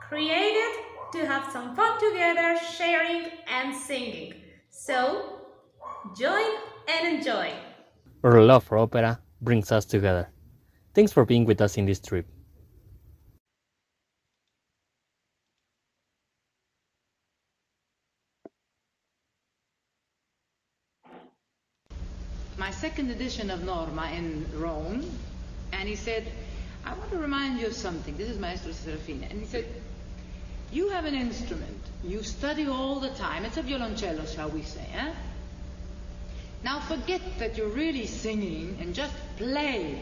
created to have some fun together, sharing and singing. So, join and enjoy. Our love for opera brings us together. Thanks for being with us in this trip. my second edition of Norma in Rome, and he said, I want to remind you of something. This is Maestro Serafina. And he said, you have an instrument. You study all the time. It's a violoncello, shall we say, eh? Now forget that you're really singing and just play.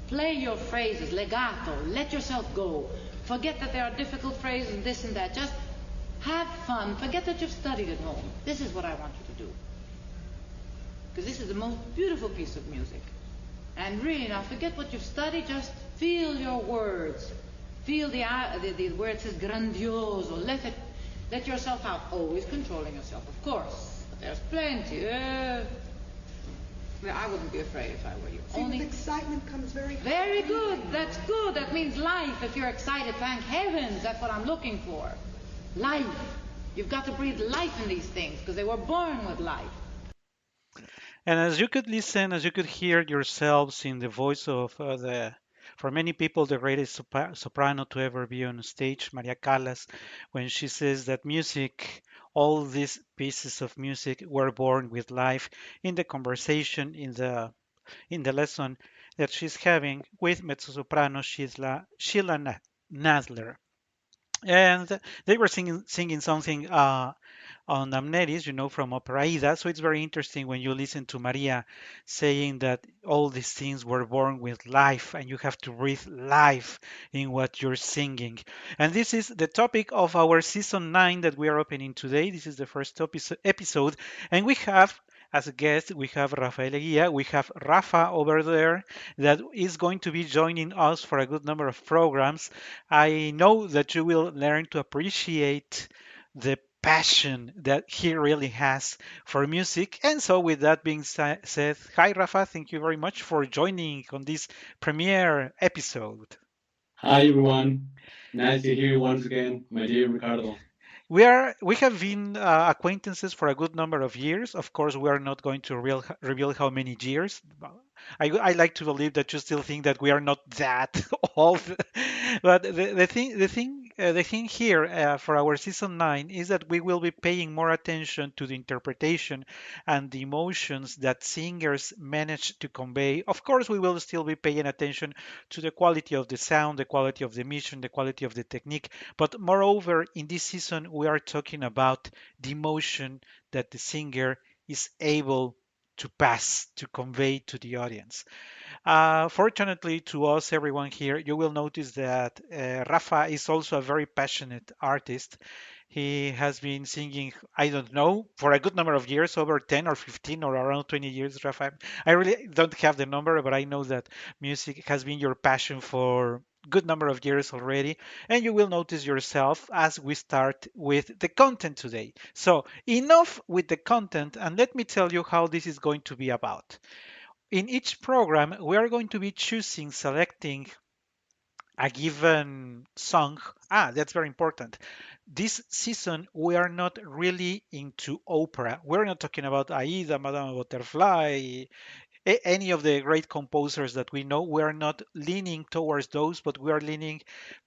Play your phrases, legato, let yourself go. Forget that there are difficult phrases and this and that. Just have fun. Forget that you've studied at home. This is what I want you to do. Because this is the most beautiful piece of music. And really, now forget what you've studied, just feel your words. Feel the where it says grandioso. Let yourself out. Always controlling yourself, of course. But there's plenty. Well, I wouldn't be afraid if I were you. See, with excitement comes very good. That's good. That means life. If you're excited, thank heavens. That's what I'm looking for. Life. You've got to breathe life in these things because they were born with life. And as you could listen, as you could hear yourselves in the voice of for many people, the greatest soprano to ever be on stage, Maria Callas, when she says that music, all these pieces of music were born with life in the conversation, in the lesson that she's having with mezzo-soprano Sheila Nasler. And they were singing something on Amneris, from Opera Ida. So it's very interesting when you listen to Maria saying that all these things were born with life and you have to breathe life in what you're singing. And this is the topic of our season 9 that we are opening today. This is the first episode. And we have as a guest, we have Rafael Eguia, we have Raffa over there that is going to be joining us for a good number of programs. I know that you will learn to appreciate the passion that he really has for music. And so, with that being said, hi Rafa, thank you very much for joining on this premiere episode. Hi everyone. Nice to hear you once again, my dear Ricardo. We have been acquaintances for a good number of years. Of course, we are not going to reveal how many years. I like to believe that you still think that we are not that old. But the thing here for our season 9 is that we will be paying more attention to the interpretation and the emotions that singers manage to convey. Of course, we will still be paying attention to the quality of the sound, the quality of the mission, the quality of the technique. But moreover, in this season, we are talking about the emotion that the singer is able to pass, to convey to the audience. Fortunately to us, everyone here, you will notice that Rafa is also a very passionate artist. He has been singing, I don't know, for a good number of years, over 10 or 15 or around 20 years, Rafa. I really don't have the number, but I know that music has been your passion for good number of years already, and you will notice yourself as we start with the content today. So enough with the content, and let me tell you how this is going to be about. In each program, we are going to be selecting a given song. That's very important. This season, we are not really into opera. We're not talking about Aida, Madame Butterfly, any of the great composers that we know. We are not leaning towards those, but we are leaning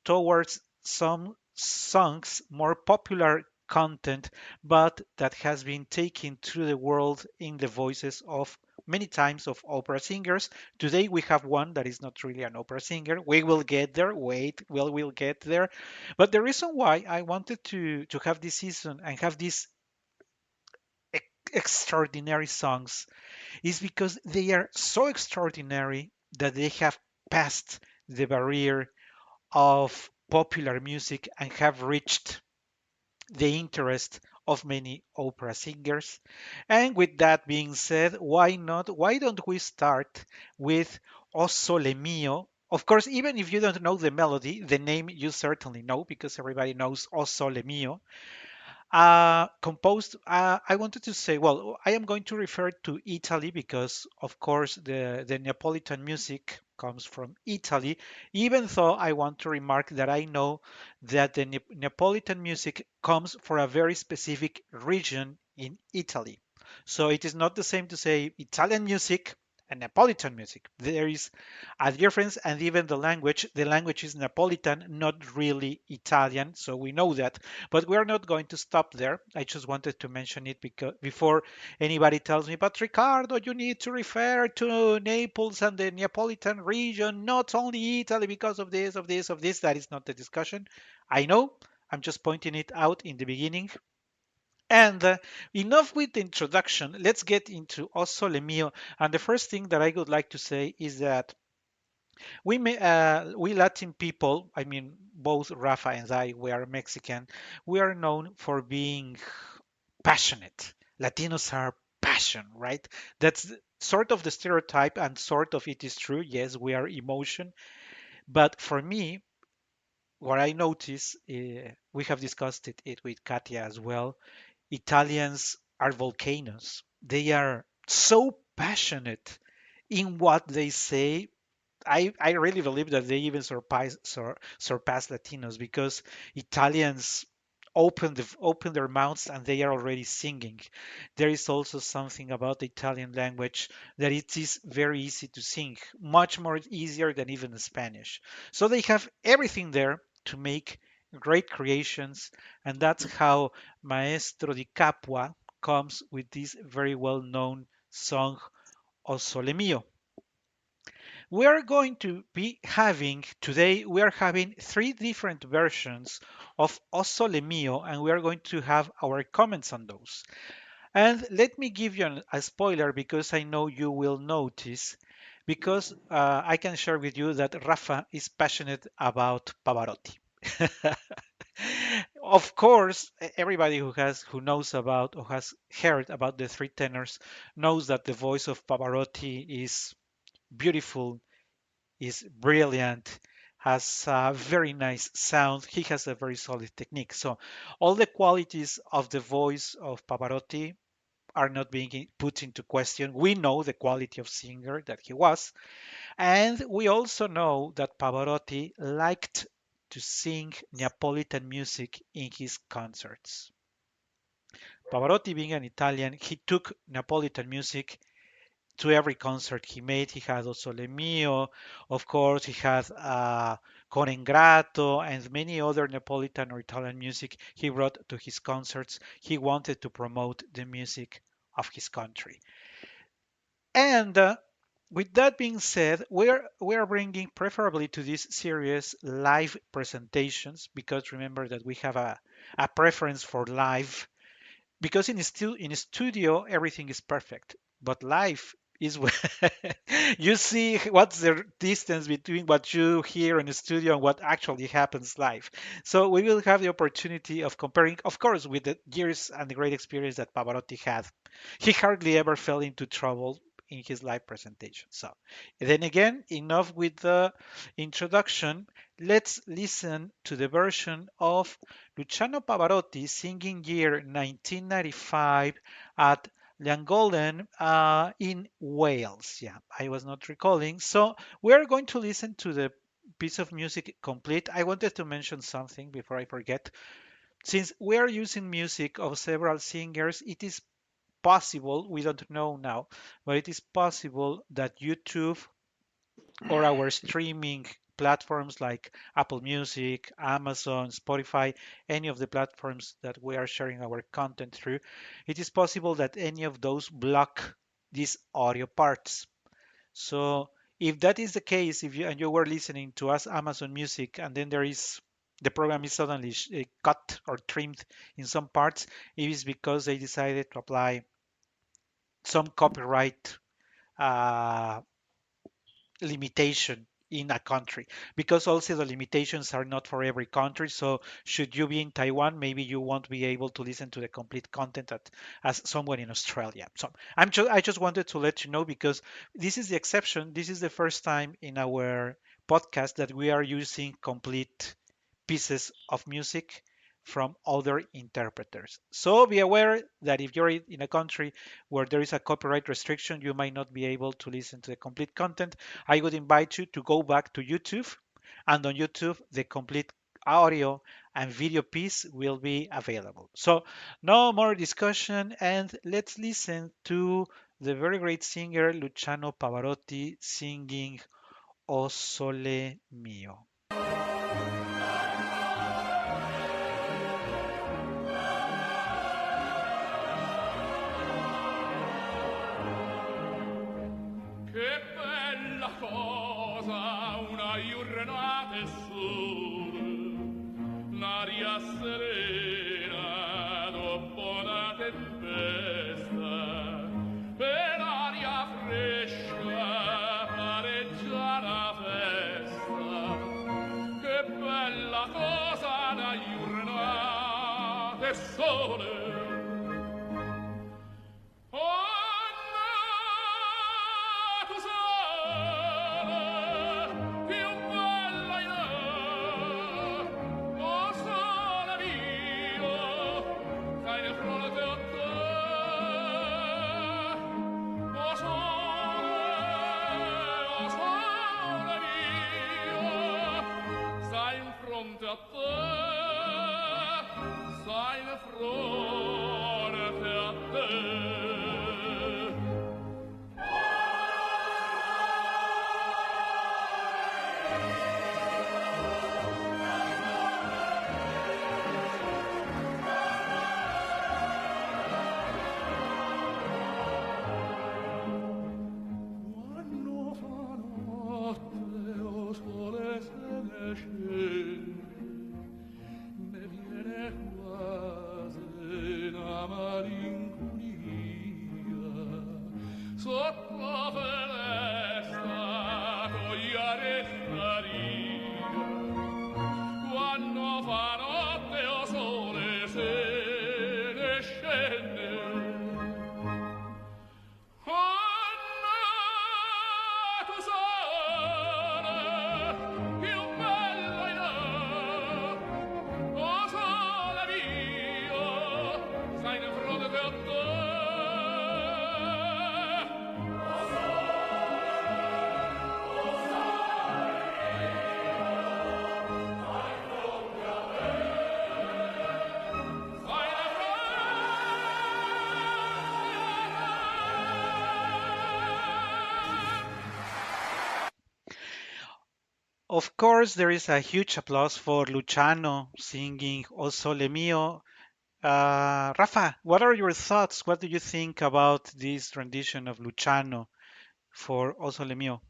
towards some songs, more popular content, but that has been taken to the world in the voices of many times of opera singers. Today we have one that is not really an opera singer. We will get there. Wait, we'll get there. But the reason why I wanted to have this season and have these extraordinary songs is because they are so extraordinary that they have passed the barrier of popular music and have reached the interest of many opera singers. And with that being said, why not? Why don't we start with O Sole Mio? Of course, even if you don't know the melody, the name you certainly know because everybody knows O Sole Mio. Composed, I wanted to say, well, I am going to refer to Italy because, of course, the Neapolitan music comes from Italy, even though I want to remark that I know that the Neapolitan music comes from a very specific region in Italy. So it is not the same to say Italian music and Neapolitan music. There is a difference, and even the language is Neapolitan, not really Italian, so we know that. But we are not going to stop there. I just wanted to mention it because before anybody tells me, but Ricardo, you need to refer to Naples and the Neapolitan region, not only Italy because of this, of this, of this. That is not the discussion. I know. I'm just pointing it out in the beginning. And enough with the introduction. Let's get into O Sole Mio. And the first thing that I would like to say is that we Latin people, I mean, both Rafa and I, we are Mexican. We are known for being passionate. Latinos are passion, right? That's sort of the stereotype, and sort of it is true. Yes, we are emotion. But for me, what I notice, we have discussed it with Katia as well. Italians are volcanoes. They are so passionate in what they say. I really believe that they even surpass Latinos because Italians open their mouths and they are already singing. There is also something about the Italian language that it is very easy to sing, much more easier than even Spanish. So they have everything there to make great creations, and that's how Maestro di Capua comes with this very well known song O Sole Mio. We are going to be having today, we are having three different versions of O Sole Mio, and we are going to have our comments on those. And let me give you a spoiler because I know you will notice, because I can share with you that Rafa is passionate about Pavarotti. Of course, everybody who knows about or has heard about the three tenors knows that the voice of Pavarotti is beautiful, is brilliant, has a very nice sound. He has a very solid technique. So all the qualities of the voice of Pavarotti are not being put into question. We know the quality of singer that he was, and we also know that Pavarotti liked to sing Neapolitan music in his concerts. Pavarotti, being an Italian, he took Neapolitan music to every concert he made. He had also Le Mio, of course, he had Con Ingrato and many other Neapolitan or Italian music he brought to his concerts. He wanted to promote the music of his country. And with that being said, we're bringing preferably to this series live presentations, because remember that we have a preference for live, because in studio everything is perfect, but live is where you see what's the distance between what you hear in the studio and what actually happens live. So we will have the opportunity of comparing, of course, with the years and the great experience that Pavarotti had. He hardly ever fell into trouble in his live presentation. So then again, enough with the introduction. Let's listen to the version of Luciano Pavarotti singing year 1995 at Llangollen in Wales. Yeah, I was not recalling. So we're going to listen to the piece of music complete. I wanted to mention something before I forget. Since we are using music of several singers, it is possible, we don't know now, but it is possible that YouTube or our streaming platforms like Apple Music, Amazon, Spotify, any of the platforms that we are sharing our content through, it is possible that any of those block these audio parts. So if that is the case, if you and you were listening to us Amazon Music and then there is the program is suddenly cut or trimmed in some parts, it is because they decided to apply some copyright uh, limitation in a country, because also the limitations are not for every country. So should you be in Taiwan, maybe you won't be able to listen to the complete content as someone in Australia. So I just wanted to let you know, because this is the exception. This is the first time in our podcast that we are using complete pieces of music from other interpreters. So be aware that if you're in a country where there is a copyright restriction, you might not be able to listen to the complete content. I would invite you to go back to YouTube, and on YouTube, the complete audio and video piece will be available. So no more discussion, and let's listen to the very great singer Luciano Pavarotti singing O Sole Mio. Che bella cosa una giornata e sole, l'aria serena dopo una tempesta, e l'aria fresca pareggia la festa. Che bella cosa una giornata e sole. A te, stai in fronte a te. Quando fa notte o sole se ne scende, me viene quasi una malinconia sotto la finestra togliere staria. Quando fa notte o sole se ne scende, tu sole più bella in o sole mio, stai in fronte a te. Stai in Of course, there is a huge applause for Luciano singing O Sole Mio. Rafa, what are your thoughts? What do you think about this rendition of Luciano for O Sole Mio?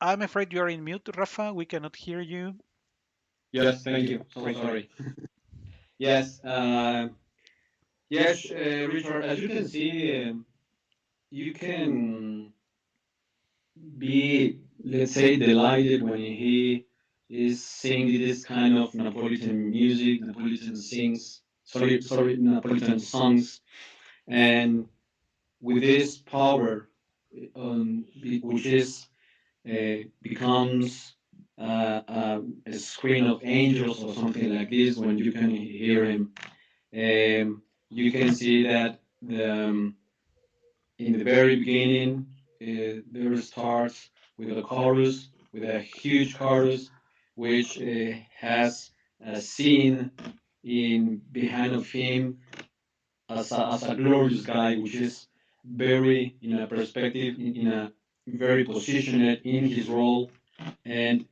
I'm afraid you are in mute, Rafa. We cannot hear you. Yes, thank you. So sorry. Yes, yes, Richard. As you can see, you can be, let's say, delighted when he is singing this kind of Napolitan music, Napolitan sings. Sorry, Napolitan songs, and with this power, which is becomes a screen of angels or something like this when you can hear him. You can see that in the very beginning, there starts with a chorus, with a huge chorus, which has a scene in behind of him as a glorious guy, which is very in a perspective, in a very positioned in his role, and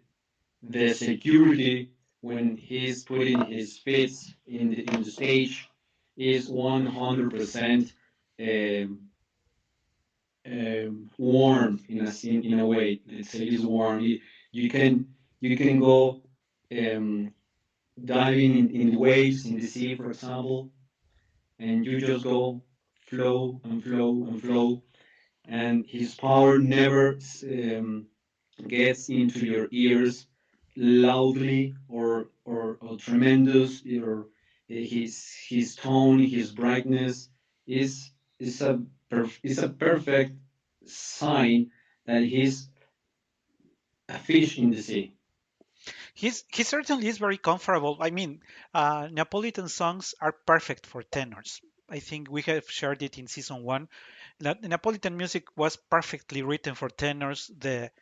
the security when he's putting his feet in the stage is 100% um, warm in a way. Let's say it is warm. You can you can go um, diving in the waves in the sea, for example, and you just go flow and flow and flow, and his power never gets into your ears loudly or tremendous, or his tone, his brightness is is a perfect sign that he's a fish in the sea. He certainly is very comfortable. I mean, Neapolitan songs are perfect for tenors. I think we have shared it in season one. Neapolitan music was perfectly written for tenors. The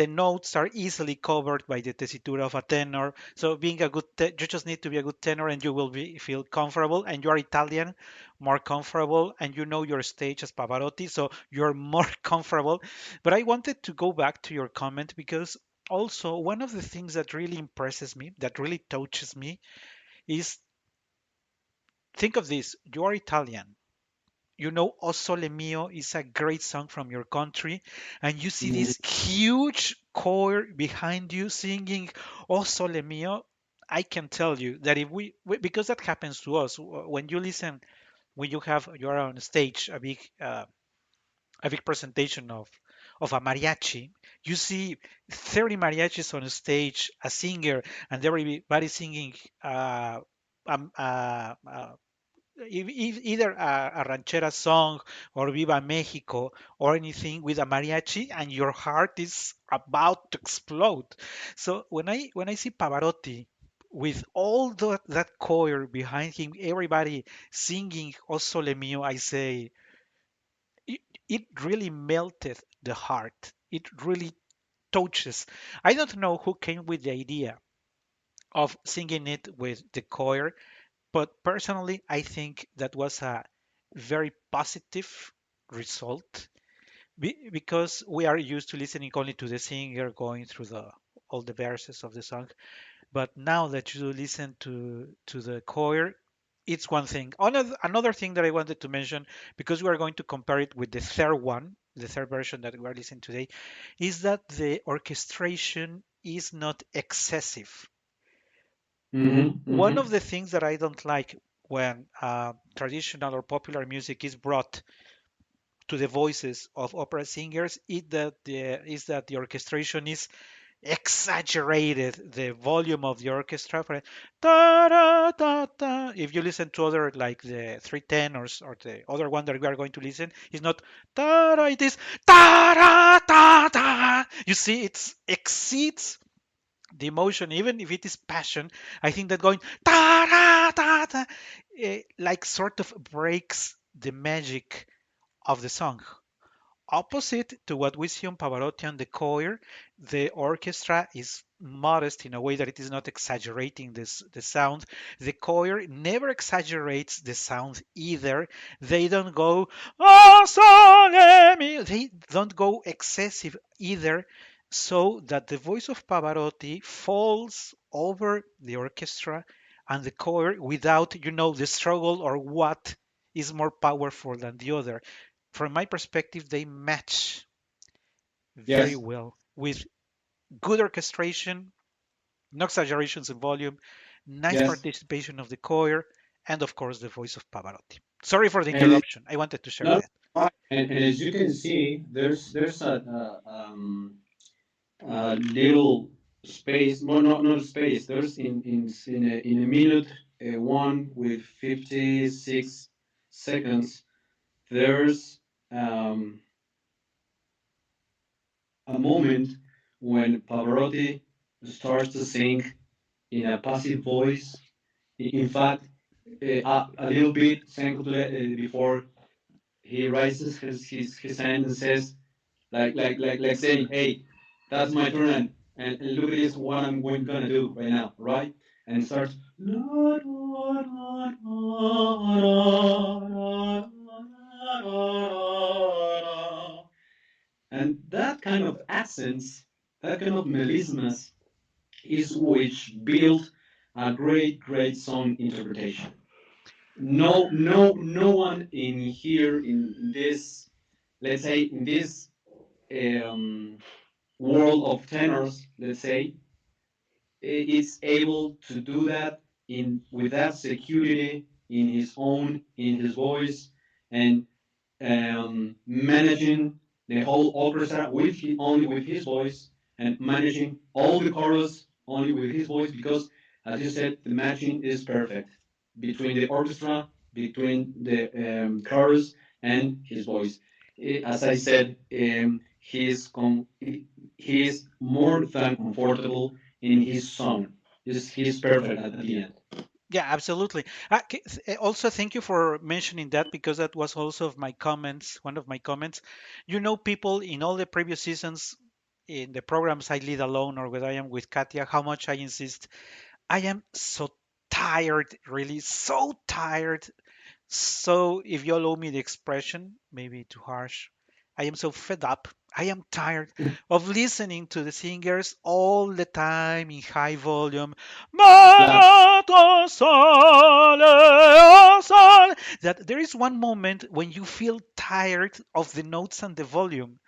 notes are easily covered by the tessitura of a tenor. So being a you just need to be a good tenor, and you will feel comfortable. And you are Italian, more comfortable, and you know your stage as Pavarotti, so you're more comfortable. But I wanted to go back to your comment because also one of the things that really impresses me, that really touches me, is think of this: you are Italian, you know O Sole Mio is a great song from your country, and you see Mhm. this huge choir behind you singing O Sole Mio. I can tell you that if because that happens to us when you listen, when you are on stage, a big presentation of a mariachi, you see 30 mariachis on stage, a singer, and everybody singing um, uh, uh, either a ranchera song or Viva Mexico or anything with a mariachi, and your heart is about to explode. So when I see Pavarotti with all that choir behind him, everybody singing O Sole Mio, I say it, it really melted the heart. It really touches. I don't know who came with the idea of singing it with the choir, but personally, I think that was a very positive result because we are used to listening only to the singer going through the all the verses of the song. But now that you listen to the choir, it's one thing. Another thing that I wanted to mention, because we are going to compare it with the third one, the third version that we are listening today, is that the orchestration is not excessive. Mhm. One Mhm. of the things that I don't like when traditional or popular music is brought to the voices of opera singers is that the orchestration is exaggerated. The volume of the orchestra, da, da, da, da. If you listen to other like the three tenors or the other one that we are going to listen, it's not da, da, it is da, da, da, da. You see, it exceeds the emotion, even if it is passion. I think that going da da da da like sort of breaks the magic of the song. Opposite to what we see on Pavarotti and the choir, the orchestra is modest in a way that it is not exaggerating the sound. The choir never exaggerates the sound either. They don't go oh sole mio. They don't go excessive either, so that the voice of Pavarotti falls over the orchestra and the choir without, the struggle or what is more powerful than the other. From my perspective, they match very Yes. well with good orchestration, no exaggerations in volume, nice Yes. participation of the choir, and of course the voice of Pavarotti. Sorry for the And it, interruption. I wanted to share not that. right. And as you can see, there's a little space. Well, not a space. There's in a minute one with 56 seconds. There's um, a moment when Pavarotti starts to sing in a passive voice. In fact, a little bit before he raises his hand and says, like saying, "Hey, that's my turn, and look at this, what I'm gonna do right now, right?" And starts, and that kind of accents, that kind of melismas, is which build a great song interpretation. No one in here in this, let's say, in this um, world of tenors, let's say, is able to do that in with that security in his voice, and managing the whole orchestra only with his voice, and managing all the chorus only with his voice, because, as you said, the matching is perfect between the orchestra, between the chorus, and his voice. As I said, he is more than comfortable in his song. Just he's perfect at the end. Yeah, absolutely. Also, thank you for mentioning that because that was also of my comments, one of my comments. People in all the previous seasons in the programs I lead alone or when I am with Katia, how much I insist. I am so tired, really, so tired. So, if you allow me the expression, maybe too harsh, I am so fed up. I am tired of listening to the singers all the time in high volume. Flat. Malato sole, oh sole. That there is one moment when you feel tired of the notes and the volume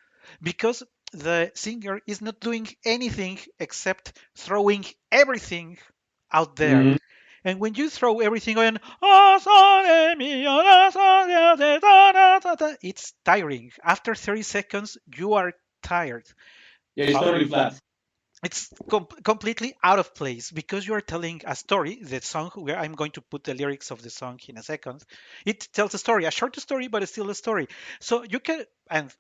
because the singer is not doing anything except throwing everything out there. Hmm. And when you throw everything on, "Oh, sole mio, la sole de da da da da," it's tiring. After 30 seconds, you are tired. Yeah, it's Pa- totally flat. It's completely out of place because you are telling a story. The song, where I'm going to put the lyrics of the song in a second, it tells a story, a short story, but it's still a story. So you can and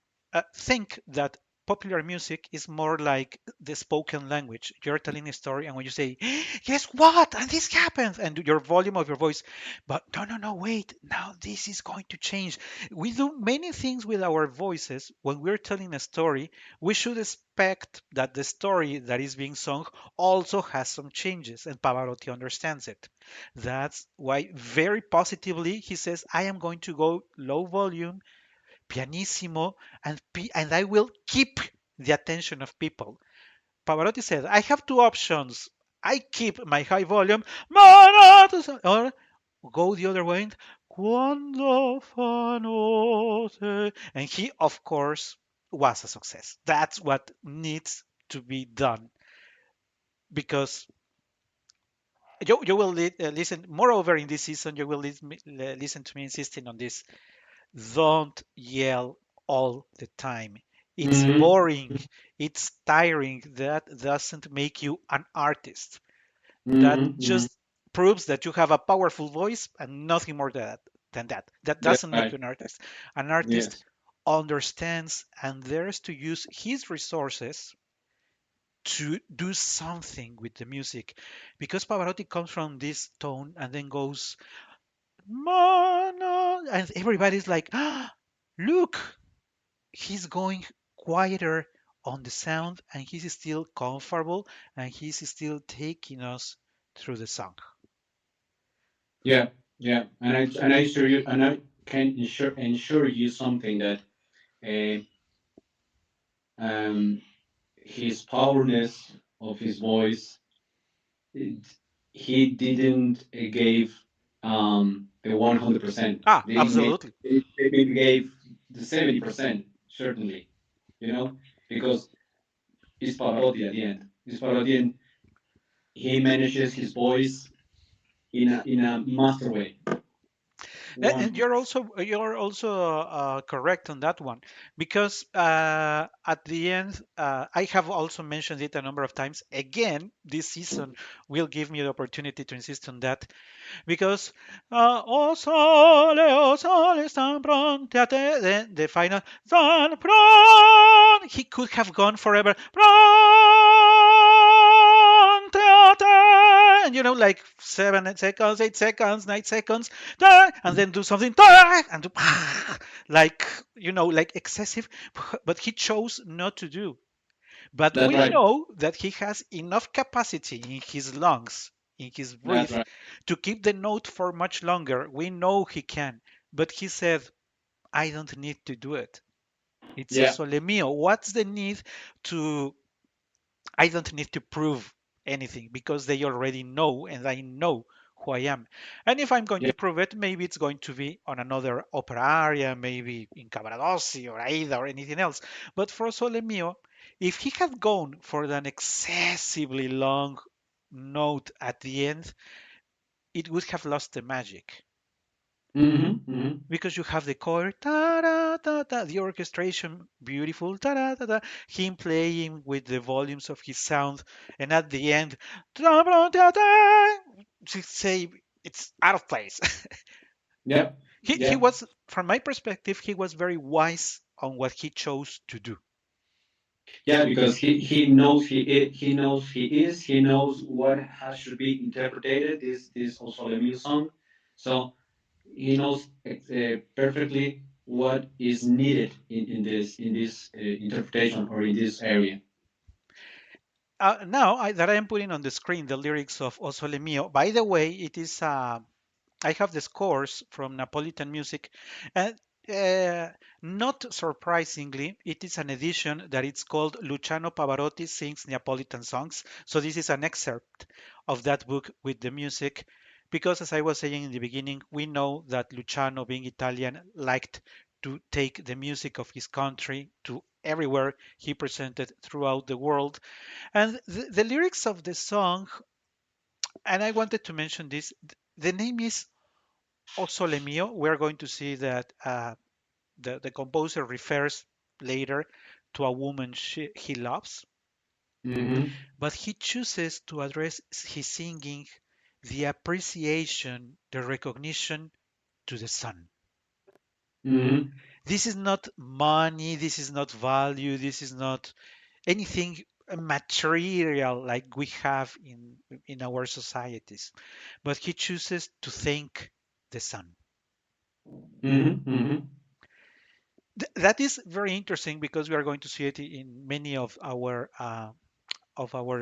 think that popular music is more like the spoken language. You're telling a story, and when you say, "Guess what?" and this happens, and your volume of your voice, but no, no, no, wait, now this is going to change. We do many things with our voices when we're telling a story. We should expect that the story that is being sung also has some changes, and Pavarotti understands it. That's why, very positively, he says, I am going to go low volume, pianissimo, and I will keep the attention of people. Pavarotti said, I have two options. I keep my high volume, or go the other way. Quando fa notte. And he, of course, was a success. That's what needs to be done because you will listen. Moreover, in this season, you will listen to me insisting on this. Don't yell all the time. It's Hmm. boring. It's tiring. That doesn't make you an artist. That Hmm. Hmm. just proves that you have a powerful voice and nothing more than that. That That's doesn't make right. you an artist. An artist Yes. understands and dares to use his resources to do something with the music. Because Pavarotti comes from this tone and then goes, "Mana," and everybody's like, ah, look, he's going quieter on the sound and he's still comfortable and he's still taking us through the song. Yeah. Yeah. And I assure you, and I can ensure you something that uh, um, his powerness of his voice, it, he didn't gave the 100%. Ah, They gave, absolutely. they gave the 70%, certainly, you know, because it's Pavarotti at the end. It's Pavarotti, and he manages his voice in a master way. And 100%. you're also correct on that one because at the end I have also mentioned it a number of times. Again, this season will give me the opportunity to insist on that because oh sole, stan pronti a te, the final stan pronti, he could have gone forever pronti a te, and like 7 seconds, 8 seconds, 9 seconds, and then do something and do like like excessive, but he chose not to do. But That's we right. know that he has enough capacity in his lungs, in his That's breath, right. to keep the note for much longer. We know he can. But he said, I don't need to do it. It's a Yeah. sole mio. What's the need to, I don't need to prove anything because they already know and I know who I am. And if I'm going Yeah. to prove it, maybe it's going to be on another opera aria, maybe in Cavaradossi or Aida or anything else. But for Sole Mio, if he had gone for an excessively long note at the end, it would have lost the magic Hmm. Hmm. because you have the choir, ta da ta ta, the orchestration, beautiful, ta da ta ta, him playing with the volumes of his sound, and at the end, ta da ta ta, to say it's out of place. Yeah. He Yeah. was, from my perspective, he was very wise on what he chose to do. Yeah, because he knows he knows he knows what has should be interpreted this Osolemiu song, so he knows perfectly what is needed in this interpretation or in this area. Now that I am putting on the screen the lyrics of O Sole Mio, by the way, it is I have the scores from Napolitan music, and not surprisingly, it is an edition that it's called Luciano Pavarotti Sings Neapolitan Songs. So this is an excerpt of that book with the music, because as I was saying in the beginning, we know that Luciano, being Italian, liked to take the music of his country to everywhere he presented throughout the world. And the lyrics of the song, and I wanted to mention this, the name is O Sole Mio. We're going to see that the composer refers later to a woman he loves, Hmm. but he chooses to address his singing the appreciation, the recognition to the sun. Hmm. This is not money, this is not value, this is not anything material like we have in our societies, but he chooses to thank the sun. Hmm. Hmm. That is very interesting because we are going to see it in many of our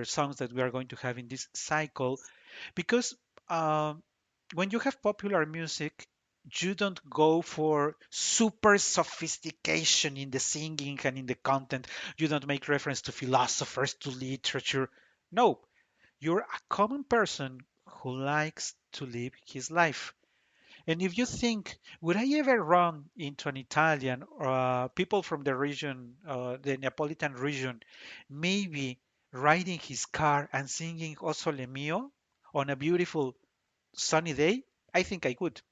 songs that we are going to have in this cycle. Because um, when you have popular music, you don't go for super sophistication in the singing and in the content. You don't make reference to philosophers, to literature. No, you're a common person who likes to live his life. And if you think, would I ever run into an Italian or people from the region, the Neapolitan region, maybe riding his car and singing O Sole Mio on a beautiful sunny day? I think I would.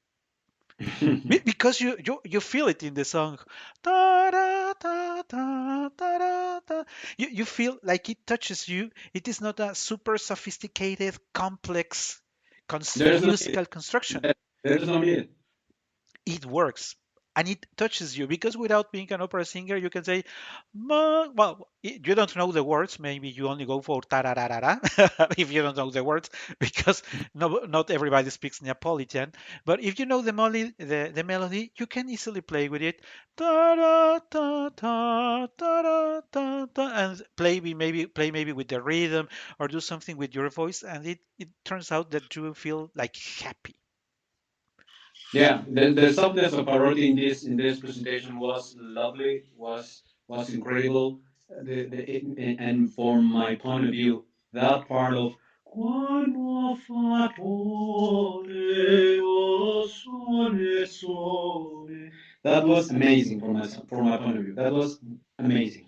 Because you feel it in the song. Da, da, da, da, da, da, da. You feel like it touches you. It is not a super sophisticated, complex There's no need. musical construction. There's no need. It works and it touches you, because without being an opera singer you can say well, you don't know the words, maybe you only go for tararara if you don't know the words, because not everybody speaks Neapolitan. But if you know the melody, you can easily play with it. Ta ta ta ta ta ta, and play maybe with the rhythm, or do something with your voice, and it turns out that you will feel like happy. Yeah, the softness of Pavarotti in this presentation was lovely, was incredible. And from my point of view, that part of quando fatore o sole sole, that was amazing from my point of view. That was amazing.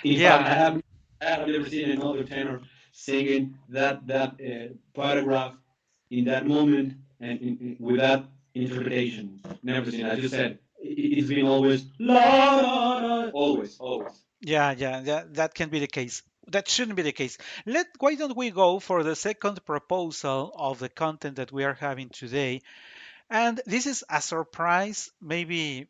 In fact, Yeah. I have never seen another tenor singing that paragraph in that moment and with that interpretation. Never seen. As you said, it's been always la la la, always, always. Yeah, that can be the case. That shouldn't be the case. Why don't we go for the second proposal of the content that we are having today? And this is a surprise, maybe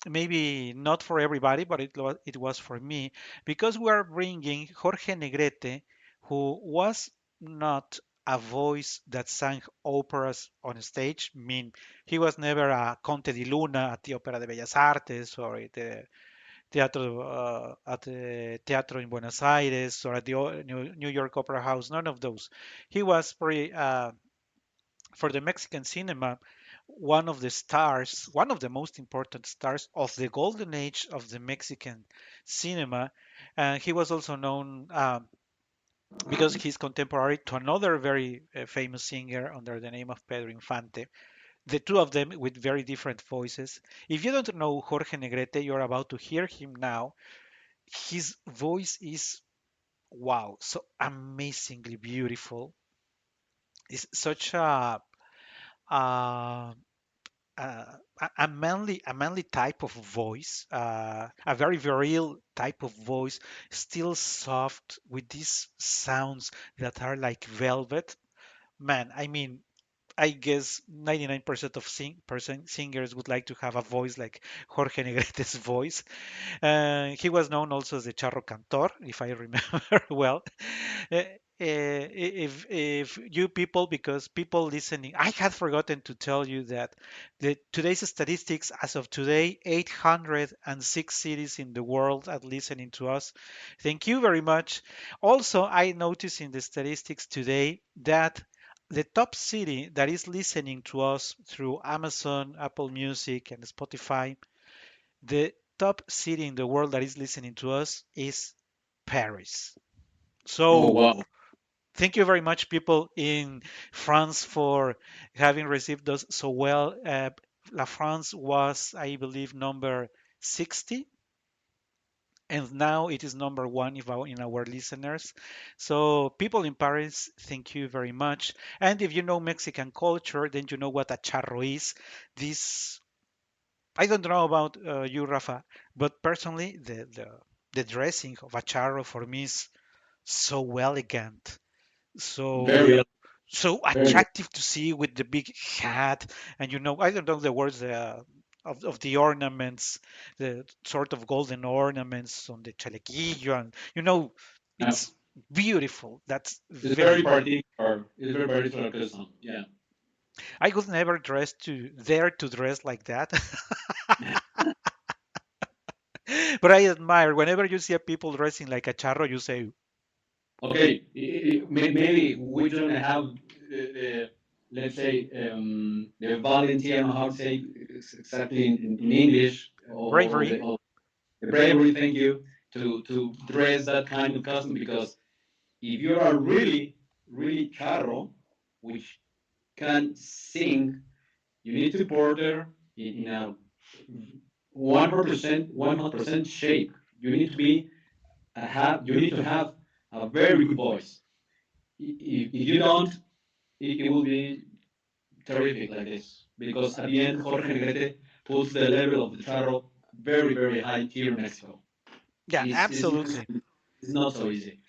not for everybody, but it was for me, because we are bringing Jorge Negrete, who was not a voice that sang operas on stage. I mean, he was never a Conte di Luna at the Opera de Bellas Artes, or at the Teatro in Buenos Aires, or at the New York Opera House. None of those. He was for the Mexican cinema, one of the stars, one of the most important stars of the golden age of the Mexican cinema. And he was also known because he's contemporary to another very famous singer under the name of Pedro Infante. The two of them with very different voices. If you don't know Jorge Negrete, you're about to hear him now. His voice is wow, so amazingly beautiful. It's such uh, a manly type of voice, a very virile type of voice, still soft with these sounds that are like velvet. Man, I mean, I guess 99% of singers would like to have a voice like Jorge Negrete's voice. He was known also as the Charro Cantor, if I remember well. Uh, if you people, because people listening, I had forgotten to tell you that today's statistics, as of today, 806 cities in the world are listening to us. Thank you very much. Also, I noticed in the statistics today that the top city that is listening to us through Amazon, Apple Music, and Spotify, the top city in the world that is listening to us is Paris. Oh So wow, thank you very much, people in France, for having received us so well. La France was, I believe, number 60, and now it is number one in our listeners. So, people in Paris, thank you very much. And if you know Mexican culture, then you know what a charro is. This I don't know about you, Rafa, but personally, the dressing of a charro for me is so elegant, very so so very attractive to see with the big hat, and I don't know the words of the ornaments, the sort of golden ornaments on the chalequillo, and uh, it's beautiful. That's it's very very important. particular. It's very particular custom. Yeah. I could never dress to dare to dress like that. But I admire whenever you see a people dressing like a charro, you say, Okay, maybe we don't have let's say the volunteer, I don't know how to say exactly in English, or bravery. the bravery. Thank you to dress that kind of costume, because if you are really charro, which can sing, you need to porter in a 100% shape. You need to be you need to have a very good voice. If you don't, it will be terrific like this. Because at the end, Jorge Negrete puts the level of the charro very high here in Mexico. Yeah, absolutely. It's not so easy.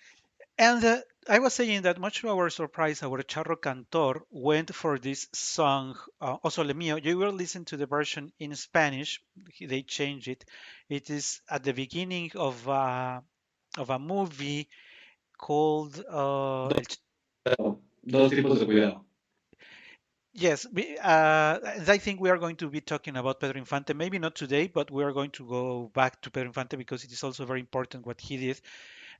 And I was saying that much to our surprise, our charro cantor went for this song, O Sole Mio. You will listen to the version in Spanish. They changed it. It is at the beginning of a movie called Dos tipos de cuidado. yes. And I think we are going to be talking about Pedro Infante. Maybe not today, but we are going to go back to Pedro Infante because it is also very important what he did.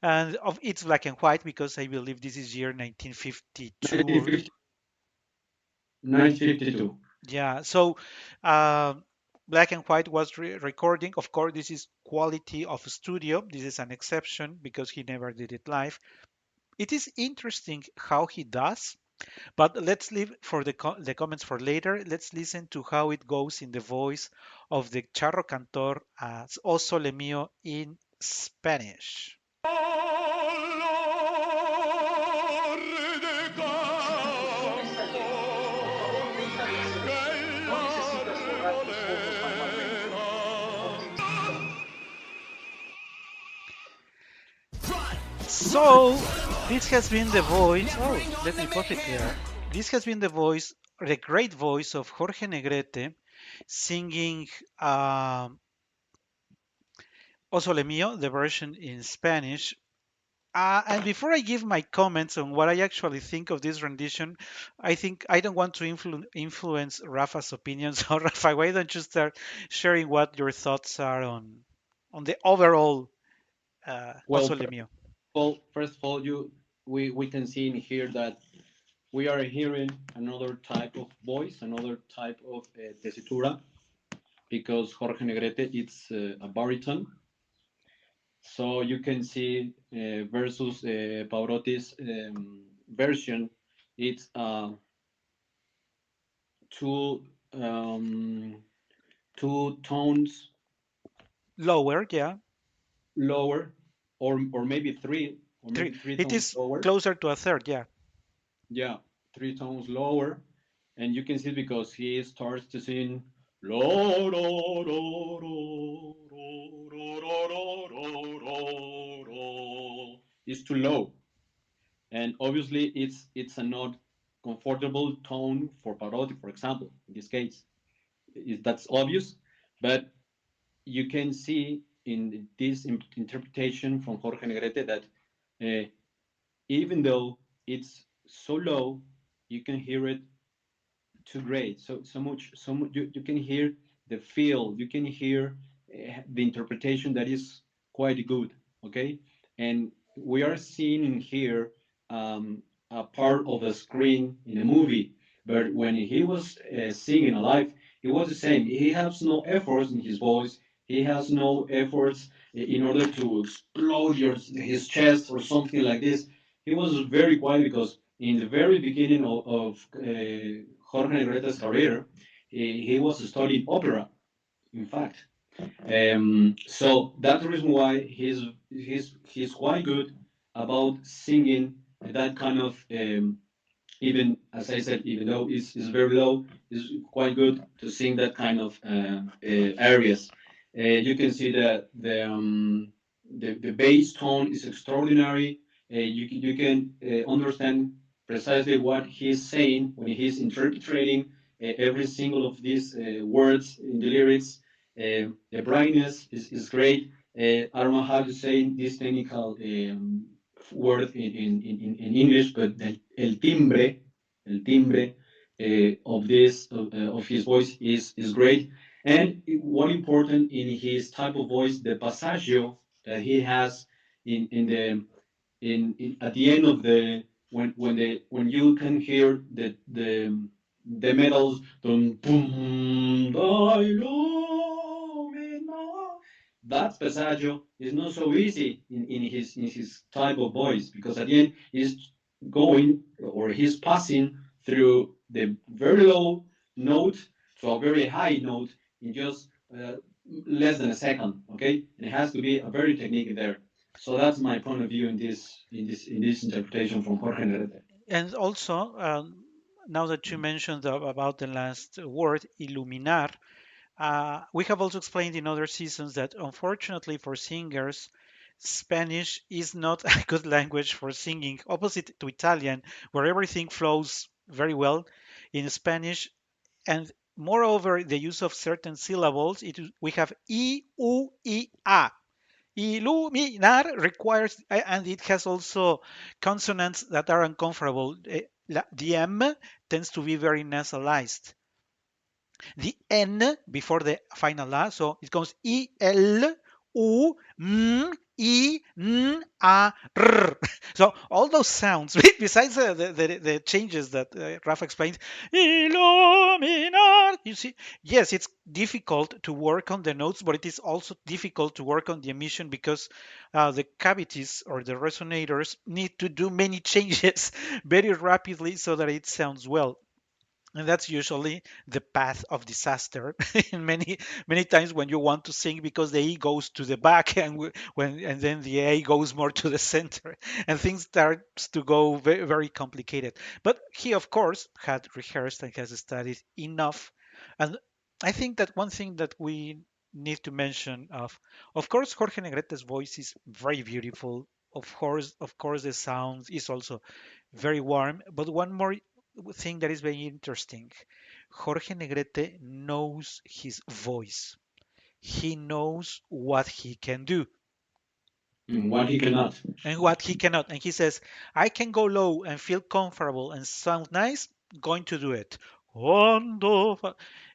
And it's black and white because I believe this is year 1952. 1950, 1952. Yeah, so uh, Black and White was recording. Of course, this is quality of studio. This is an exception because he never did it live. It is interesting how he does, but let's leave for the comments for later. Let's listen to how it goes in the voice of the charro cantor as O Sole Mio in Spanish. So this has been the voice. Oh, let me pause it here. This has been the great voice of Jorge Negrete singing O Sole Mio, the version in Spanish. And before I give my comments on what I actually think of this rendition, I think I don't want to influence Rafa's opinion. So, Rafa, why don't you start sharing what your thoughts are on the overall O Well, Sole Mio? first of all, we can see in here that we are hearing another type of voice, another type of tesitura, because Jorge Negrete it's a baritone. So you can see versus Pavarotti's version, it's two um, two tones Lower, yeah. lower, or maybe three, or Three. maybe three It tones is lower. closer to a third, yeah. Yeah, three tones lower, and you can see because he starts to sing lo ro ro ro ro ro ro ro ro ro. It's too low, and obviously it's a note comfortable tone for Pavarotti, for example. In this case, that's obvious, but you can see in this interpretation from Jorge Negrete that uh, even though it's so low, you can hear it too great. So much. You can hear the feel. You can hear the interpretation that is quite good. Okay, and we are seeing in here a part of the screen in a movie, but when he was singing live, it was the same. He has no efforts in his voice. He has no efforts in order to explode his chest or something like this. He was very quiet because in the very beginning of Jorge Negreta's career, he was studying opera, in fact. So that's the reason why he's quite good about singing that kind of even as I said, even though it's very low, it's quite good to sing that kind of areas. You can see that the bass tone is extraordinary. You can understand precisely what he's saying when he's interpreting every single of these words in the lyrics. The brightness is great. I don't know how to say this technical word in English, but el timbre of his voice is great. And one important in his type of voice, the passaggio that he has in the at the end of the when you can hear the metals dum, boom, that passaggio is not so easy in his type of voice because at the end he's going or he's passing through the very low note to a very high note in just less than a second. Okay, and it has to be a very technique there. So that's my point of view in this interpretation from Jorge Negrete. And also, now that you mentioned about the last word, iluminar, we have also explained in other seasons that unfortunately for singers, Spanish is not a good language for singing, opposite to Italian, where everything flows very well. In Spanish, and moreover, the use of certain syllables, we have I, U, I, A. Iluminar requires, and it has also consonants that are uncomfortable. The M tends to be very nasalized. The N before the final A, so it goes I, L, U, M, I, N, A, R. So all those sounds, besides the changes that Rafa explained, Illuminar, you see, yes, it's difficult to work on the notes, but it is also difficult to work on the emission because the cavities or the resonators need to do many changes very rapidly so that it sounds well, and that's usually the path of disaster in many times when you want to sing because the E goes to the back and then the A goes more to the center and things starts to go very, very complicated. But he of course had rehearsed and has studied enough, and I think that one thing that we need to mention of course Jorge Negrete's voice is very beautiful. Of course the sound is also very warm, but one more thing that is very interesting. Jorge Negrete knows his voice. He knows what he can do And what he cannot. and what he cannot. And he says, I can go low and feel comfortable and sound nice, going to do it.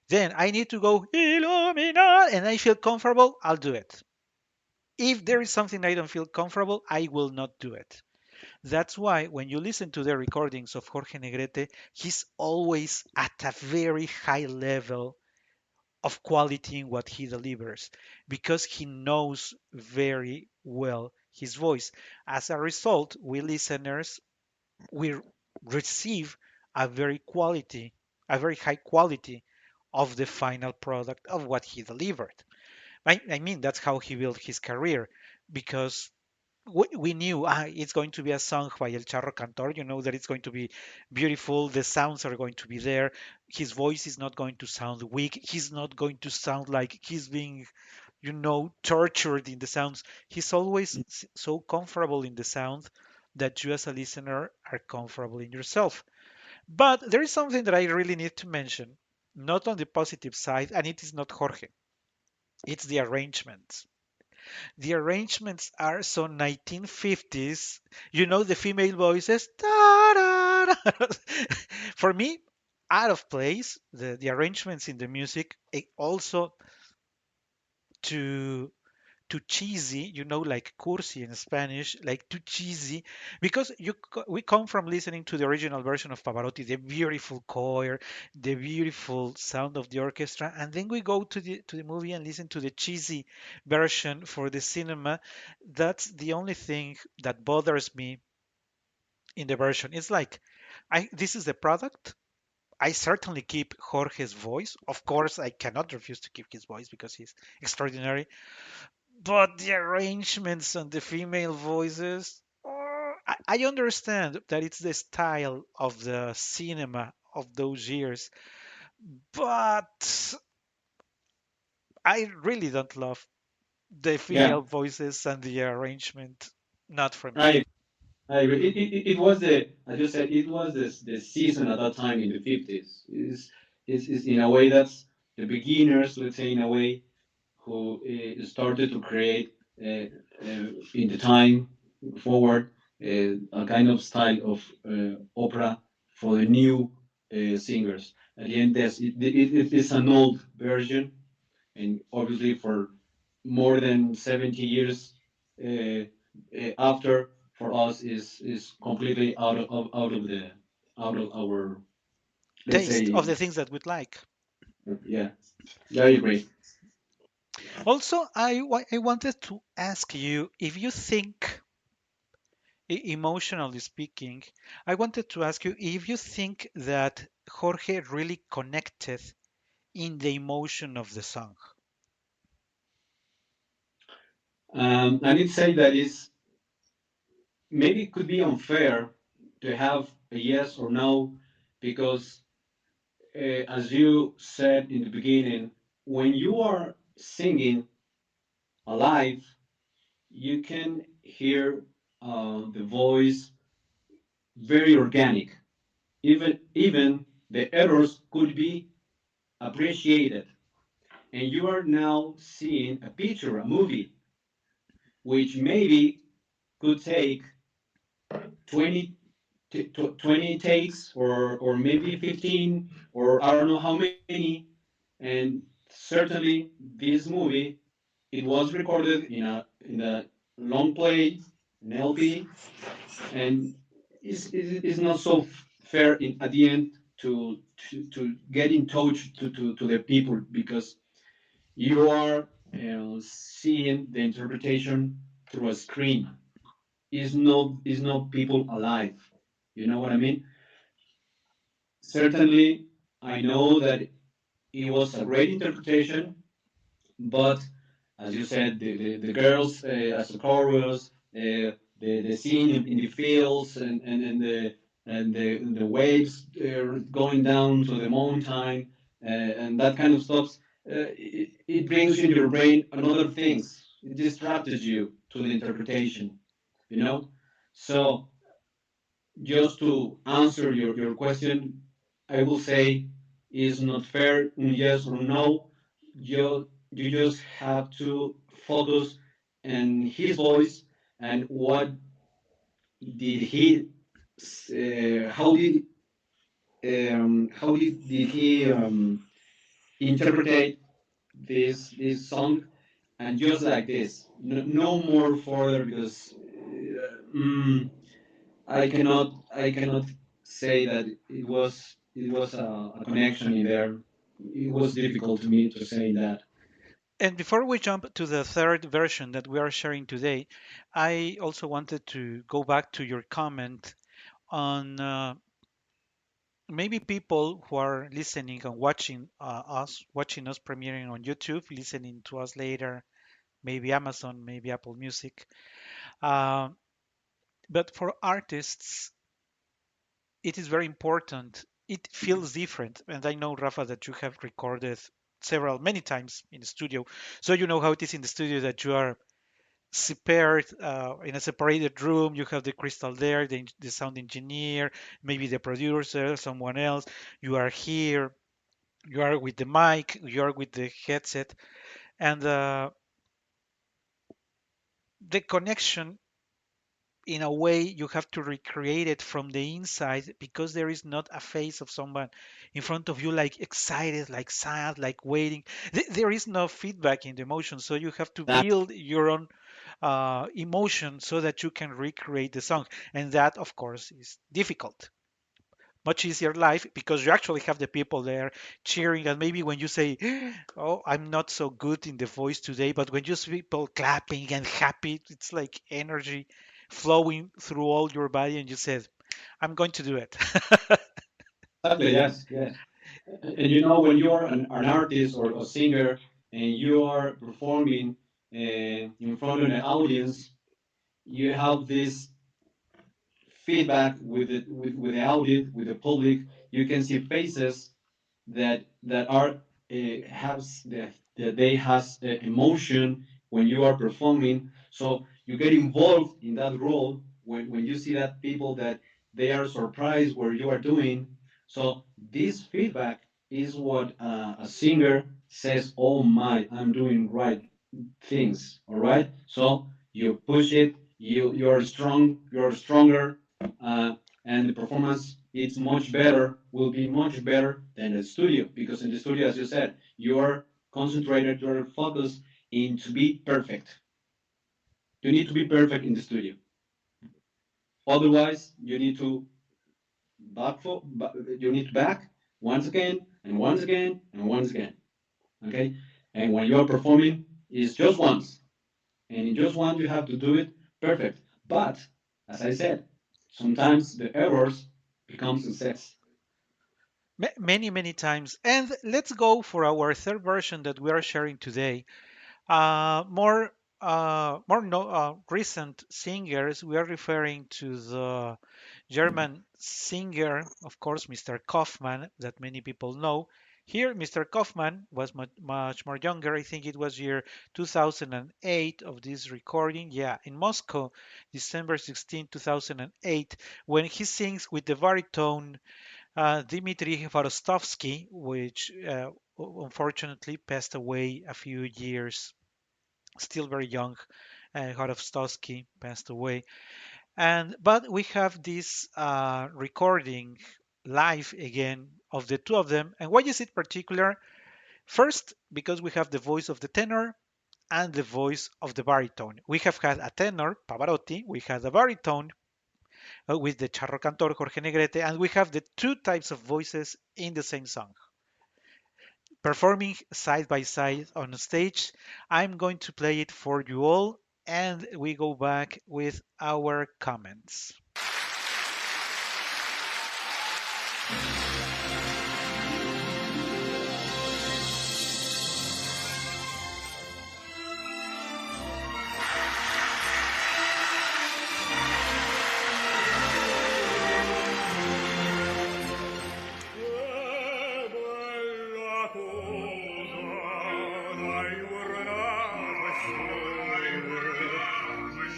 Then I need to go Illumina and I feel comfortable, I'll do it. If there is something I don't feel comfortable, I will not do it. That's why when you listen to the recordings of Jorge Negrete, he's always at a very high level of quality in what he delivers because he knows very well his voice. As a result, we listeners we receive a very high quality of the final product of what he delivered. I mean, that's how he built his career because we knew it's going to be a song by El Charro Cantor. You know that it's going to be beautiful. The sounds are going to be there. His voice is not going to sound weak. He's not going to sound like he's being, tortured in the sounds. He's always so comfortable in the sound that you as a listener are comfortable in yourself. But there is something that I really need to mention, not on the positive side, and it is not Jorge. It's the arrangements. The arrangements are so 1950s. You know the female voices. Ta-da-da. For me, out of place. The arrangements in the music also too too cheesy, like cursi in Spanish, like too cheesy, because we come from listening to the original version of Pavarotti, the beautiful choir, the beautiful sound of the orchestra, and then we go to the movie and listen to the cheesy version for the cinema. That's the only thing that bothers me in the version. It's like, I this is the product. I certainly keep Jorge's voice. Of course, I cannot refuse to keep his voice because he's extraordinary, but the arrangements and the female voices, I understand that it's the style of the cinema of those years, but I really don't love the Yeah, female voices and the arrangement. Not for me. I I agree. It was as you said, it was the season at that time in the 50s. Is in a way that's the beginners, let's say in a way, who started to create in the time forward a kind of style of opera for the new singers. At the end, it is an old version, and obviously for more than 70 years uh, after, for us is completely out of our, let's Taste of say, the things that we'd like. yeah, yeah, I agree. Also, I wanted to ask you if you think, emotionally speaking, I wanted to ask you if you think that Jorge really connected in the emotion of the song. And it say that is maybe it could be unfair to have a yes or no because as you said in the beginning, when you are singing alive, you can hear the voice very organic. Even the errors could be appreciated, and you are now seeing a picture, a movie, which maybe could take 20 20 takes or maybe 15 or I don't know how many. And certainly this movie, it was recorded in a long play, an LP, and is not so fair at the end to get in touch to the people because you are seeing the interpretation through a screen. Is not people alive. You know what I mean? Certainly, I know that it was a great interpretation, but as you said, the girls as a chorus, the scene in the fields and the waves going down to the mountain and that kind of stuff, it brings in your brain another things. It distracts you to the interpretation, you know. So just to answer your question, I will say is not fair, un yes or no. You just have to focus on his voice and what did he, how did he interpret this song, and just like this, no more further because I cannot say that it was a connection in there. It was difficult to me to say that. And before we jump to the third version that we are sharing today, I also wanted to go back to your comment on, maybe people who are listening and watching us premiering on YouTube, listening to us later, maybe Amazon, maybe Apple Music. Um, but for artists, it is very important. It feels different. And I know, Rafa, that you have recorded many times in the studio. So you know how it is in the studio that you are separate in a separated room. You have the crystal there, the sound engineer, maybe the producer, someone else. You are here. You are with the mic. You are with the headset, and the connection in a way you have to recreate it from the inside because there is not a face of someone in front of you like excited, like sad, like waiting. There is no feedback in the emotion, so you have to build your own emotion so that you can recreate the song, and that of course is difficult. Much easier life because you actually have the people there cheering, and maybe when you say, oh, I'm not so good in the voice today, but when you see people clapping and happy, it's like energy flowing through all your body, and you said, I'm going to do it. Exactly, yes, yes. And you know, when you are an artist or a singer and you are performing in front of an audience, you have this feedback with the audience, with the public. You can see faces that are has that they has emotion when you are performing. So you get involved in that role when you see that people that they are surprised what you are doing. So this feedback is what a singer says, oh my, I'm doing right things. All right. So you push it. You're strong. You're stronger, uh, and the performance it's much better. Will be much better than the studio because in the studio, as you said, you are concentrated. You're focused in to be perfect. You need to be perfect in the studio. Otherwise, you need to you need to back once again and once again and once again. Okay. And when you are performing, it's just once. And in just one, you have to do it perfect. But as I said, sometimes the errors become success. Many, many times. And let's go for our third version that we are sharing today. More no, recent singers, we are referring to the German singer, of course, Mr. Kaufmann, that many people know. Here, Mr. Kaufmann was much more younger. I think it was year 2008 of this recording. Yeah, in Moscow, December 16, 2008, when he sings with the baritone Dmitry Vorostovsky, which unfortunately passed away a few years, still very young. Horostovsky passed away. And but we have this recording live again of the two of them. And why is it particular? First, because we have the voice of the tenor and the voice of the baritone. We have had a tenor, Pavarotti. We had a baritone with the charro cantor, Jorge Negrete. And we have the two types of voices in the same song performing side by side on stage. I'm going to play it for you all, and we go back with our comments.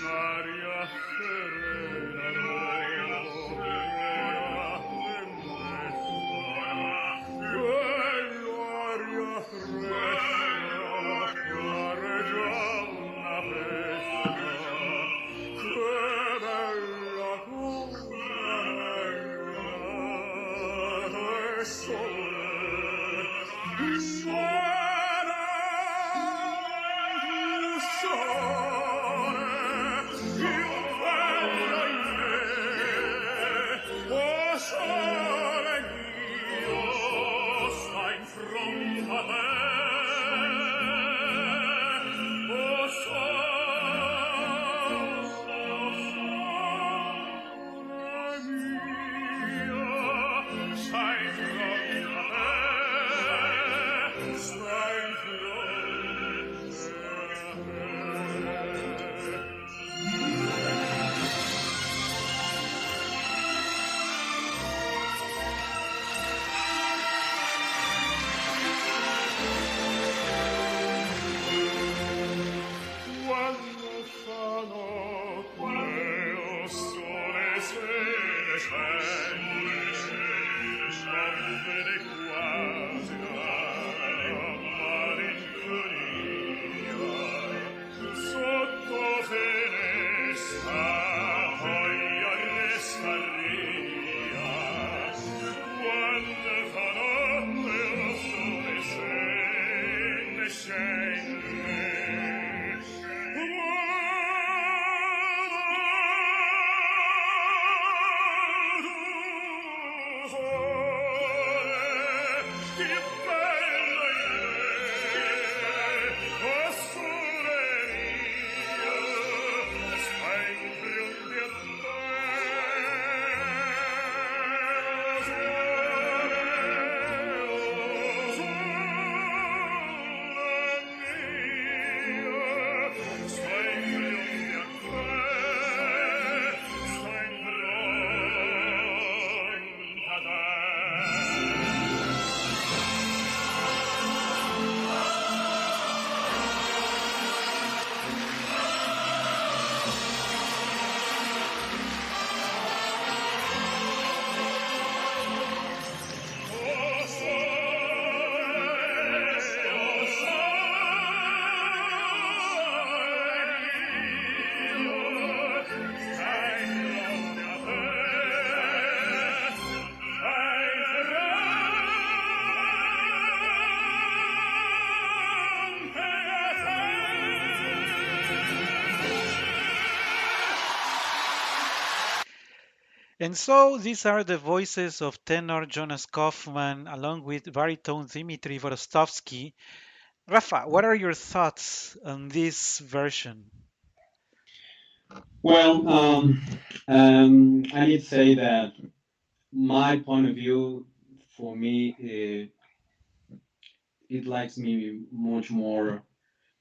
Aria serena And so these are the voices of tenor Jonas Kaufman along with baritone Dmitry Vorostovsky. Rafa, what are your thoughts on this version? Well, I need to say that my point of view, for me, it likes me much more.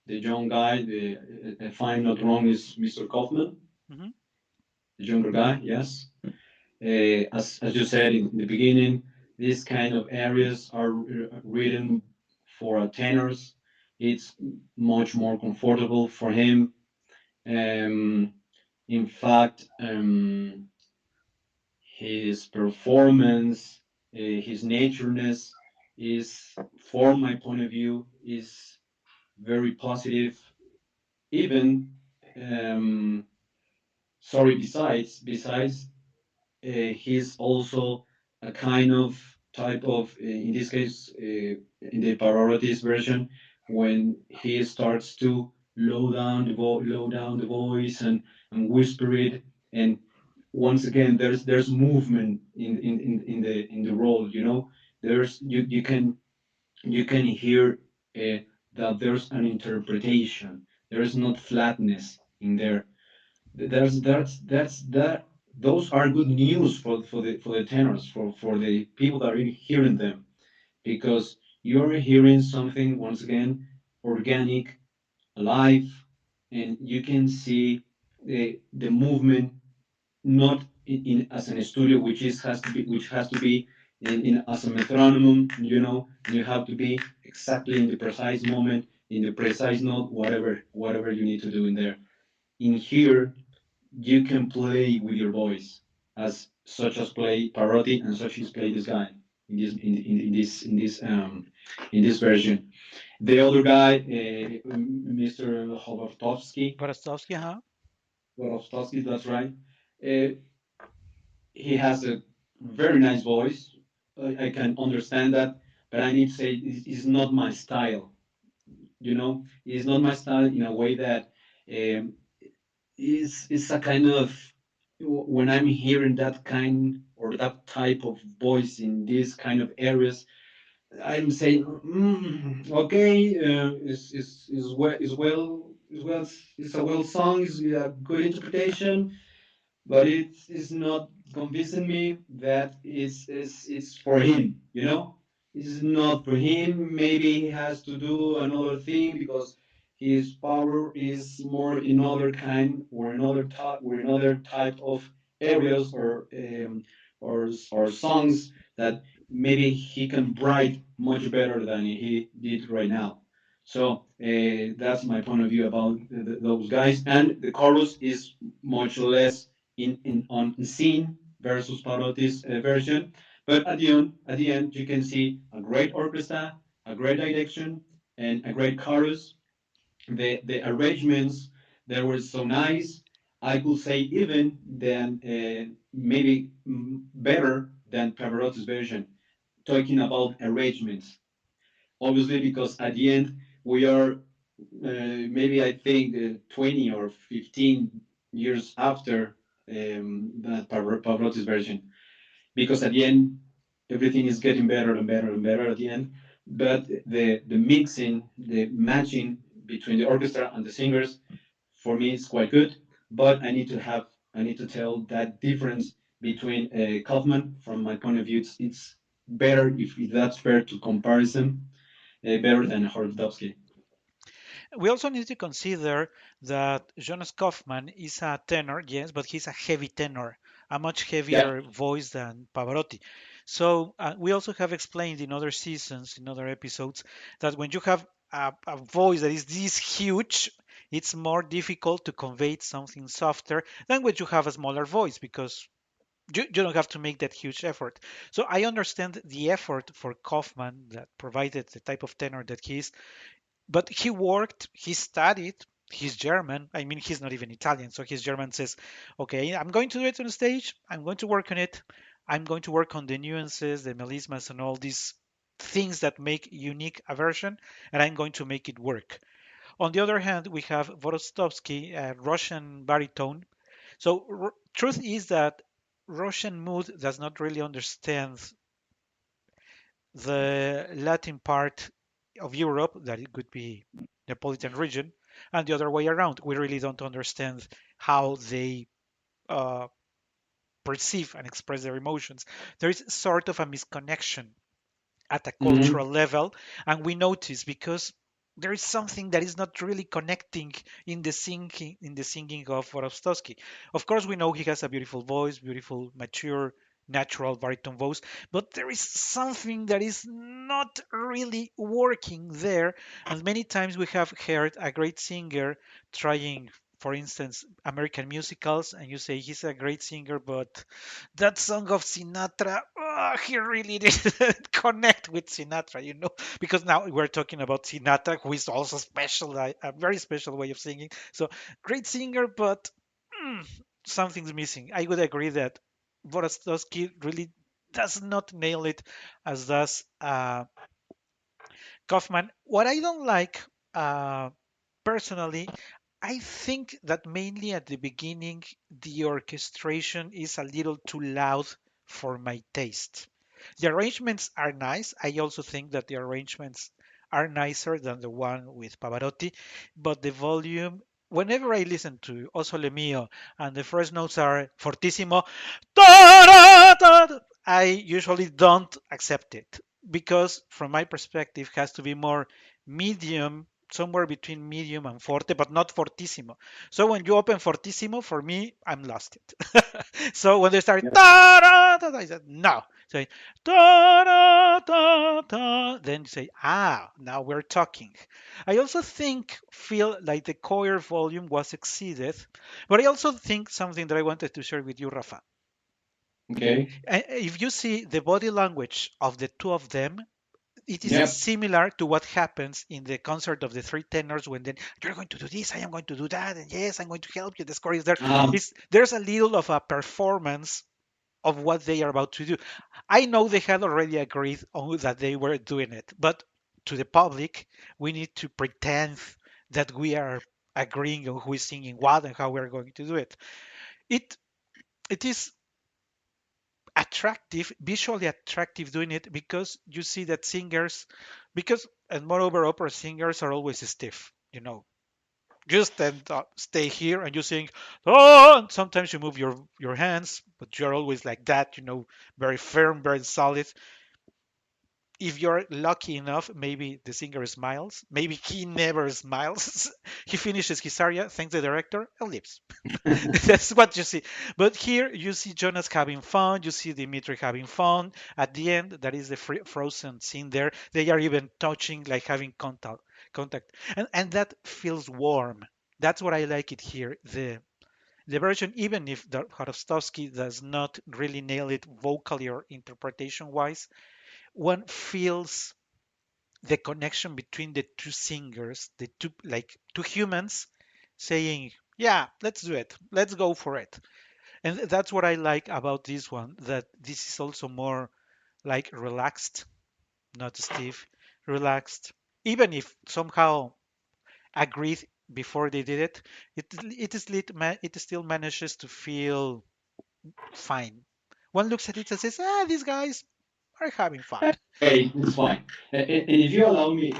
The young guy, if I'm not wrong, is Mr. Kaufman, Mhm. the younger guy. Yes. As you said in the beginning, these kind of areas are written for tenors. It's much more comfortable for him. Um, in fact, his performance, his natureness is, from my point of view, is very positive. Even, um, sorry, besides he's also a kind of type of, in this case, in the Parodies version, when he starts to low down the voice and whisper it, and once again, there's movement in the role. You know, there's you can hear that there's an interpretation. There is not flatness in there. That's that those are good news for the tenors, for the people that are hearing them, because you're hearing something once again organic, alive, and you can see the movement, not in as an studio, which has to be in as a metronome, you know. You have to be exactly in the precise moment, in the precise note, whatever you need to do in there. In here, you can play with your voice, as such as play Parotti and such as play this guy in this version. The other guy, Mr. Vorostovsky, huh? Horovstovsky, that's right. Uh, he has a very nice voice. I can understand that, but I need to say it's not my style. You know, it's not my style in a way that um, is a kind of, when I'm hearing that kind or that type of voice in these kind of areas, I'm saying, okay, it's a well song, it's a good interpretation, but it's not convincing me that it's for him. You know, it's not for him. Maybe he has to do another thing because his power is more in other kind or another type of areas or songs that maybe he can write much better than he did right now. So that's my point of view about those guys. And the chorus is much less in on scene versus Parotti's version. But at the end, you can see a great orchestra, a great direction, and a great chorus. The arrangements, they were so nice. I could say even than maybe better than Pavarotti's version. Talking about arrangements, obviously, because at the end We are maybe I think 20 or 15 years after that Pavarotti's version, because at the end everything is getting better and better and better at the end. But the mixing, the matching between the orchestra and the singers, for me, is quite good. But I need to tell that difference between Kaufman. From my point of view, it's better if that's fair to comparison, better than Horodowski. We also need to consider that Jonas Kaufman is a tenor, yes, but he's a heavy tenor, a much Yeah. heavier voice than Pavarotti. So we also have explained in other seasons, in other episodes, that when you have a voice that is this huge, it's more difficult to convey something softer than when you have a smaller voice because you don't have to make that huge effort. So I understand the effort for Kaufman that provided the type of tenor that he is, but he worked, he studied, he's German. I mean, he's not even Italian, so his German says, okay, I'm going to do it on stage, I'm going to work on it, I'm going to work on the nuances, the melismas, and all these things that make unique a version, and I'm going to make it work. On the other hand, we have Vorostovsky, a Russian baritone. So, truth is that Russian mood does not really understand the Latin part of Europe, that it could be Neapolitan region, and the other way around. We really don't understand how they uh, perceive and express their emotions. There is sort of a misconnection at a Hmm. cultural level, and we notice because there is something that is not really connecting in the singing of Vorostowski. Of course, we know he has a beautiful voice, beautiful, mature, natural baritone voice, but there is something that is not really working there. And many times we have heard a great singer trying, for instance, American musicals, and you say he's a great singer, but that song of Sinatra, he really didn't connect with Sinatra, because now we're talking about Sinatra, who is also special, a very special way of singing. So great singer, but mm, something's missing. I would agree that Vorostowski really does not nail it as does Kaufman. What I don't like, uh, personally, I think that mainly at the beginning, the orchestration is a little too loud for my taste. The arrangements are nice. I also think that the arrangements are nicer than the one with Pavarotti, but the volume, whenever I listen to O Sole Mio and the first notes are fortissimo, I usually don't accept it because, from my perspective, has to be more medium, somewhere between medium and forte, but not fortissimo. So when you open fortissimo, for me, I'm lost it. So when they start, da, da, da, I said no. Say da, da, da, da. Then you say, now we're talking. I also feel like the choir volume was exceeded, but I also think something that I wanted to share with you, Rafa. Okay. If you see the body language of the two of them, it is Yep. similar to what happens in the concert of the three tenors when then you're going to do this, I am going to do that, and yes, I'm going to help you. The score is there. Um, There's a little of a performance of what they are about to do. I know they had already agreed on that they were doing it, but to the public, we need to pretend that we are agreeing on who is singing what and how we're going to do it. It it is attractive, visually attractive doing it because you see that singers, because and moreover, opera singers are always stiff. Just stand up, stay here, and you sing. Oh, and sometimes you move your hands, but you're always like that. Very firm, very solid. If you're lucky enough, maybe the singer smiles. Maybe he never smiles. He finishes his aria, thanks the director, and leaves. That's what you see. But here you see Jonas having fun. You see Dimitri having fun. At the end, that is the frozen scene there. They are even touching, like having contact, and that feels warm. That's what I like it here. The version, even if Horostovsky does not really nail it vocally or interpretation wise, one feels the connection between the two singers, the two like two humans saying, "Yeah, let's do it. Let's go for it." And that's what I like about this one, that this is also more like relaxed, not stiff, relaxed. even if somehow agreed before they did it, it still manages to feel fine. One looks at it and says, "Ah, these guys are having fun." Hey, it's fine. And if you allow me,